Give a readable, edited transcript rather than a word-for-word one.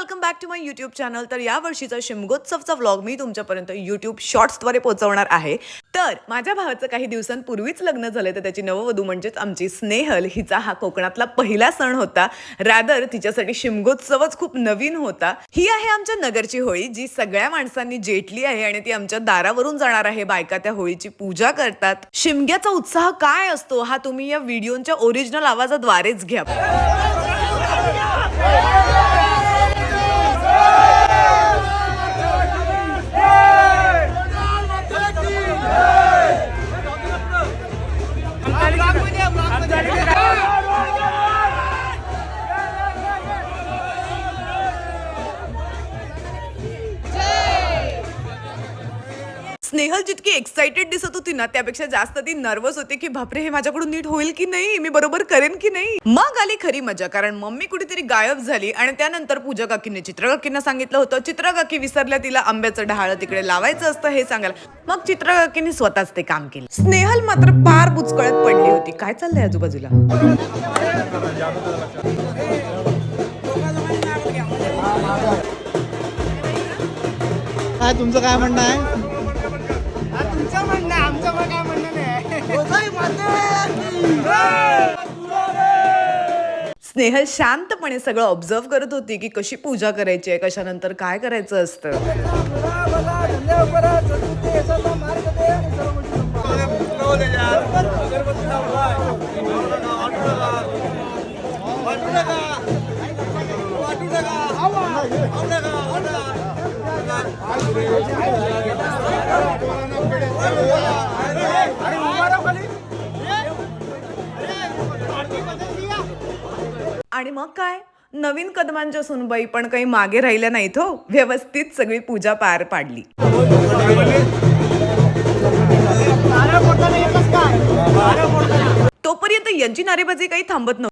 Welcome back to my YouTube channel. तर या वर्षीचा शिमगोत्सवचा व्लॉग मी तुमच्यापर्यंत यूट्यूब शॉर्ट्सद्वारे पोहोचवणार आहे. तर माझ्या भावाचं काही दिवसांपूर्वीच लग्न झालं, तर त्याची नववधू म्हणजेच आमची स्नेहल हिचा हा कोकणातला पहिला सण होता. रॅदर तिच्यासाठी शिमगोत्सवच खूप नवीन होता. ही आहे आमच्या नगरची होळी, जी सगळ्या माणसांनी जेटली आहे आणि ती आमच्या दारावरून जाणार आहे. बायका त्या होळीची पूजा करतात. शिमग्याचा उत्साह काय असतो हा तुम्ही या व्हिडिओच्या ओरिजिनल आवाजाद्वारेच घ्या. स्नेहल जितकी एक्साइटेड दिसत होती ना, त्यापेक्षा जास्त ती नर्वस होती की बापरे, हे माझ्याकडून नीट होईल की नाही, मी बरोबर करेन की नाही. मग आली खरी मजा, कारण मम्मी कुठेतरी गायब झाली आणि त्यानंतर पूजा काकीने चित्रा काकींना सांगितलं होतं. चित्रा काकी विसरल्या तिला आंब्याचं ढाळ तिकडे लावायचं असतं हे सांगायला. मग चित्रा काकीने स्वतःच ते काम केलं. स्नेहल मात्र पार बुचकळत पडली होती. काय चाललंय आजूबाजूला? काय तुमचं काय म्हणणं आहे? तुमचं म्हणणं आमचं काय म्हणणं नाही. स्नेहल शांतपणे सगळं ऑब्झर्व करत होती की कशी पूजा करायची आहे, कशानंतर काय करायचं असतं. आणि मग काय, नवीन कदमांच्या सुनबाई पण काही मागे राहिल्या नाहीत हो. व्यवस्थित सगळी पूजा पार पाडली. तोपर्यंत यांची नारेबाजी काही थांबत नव्हती.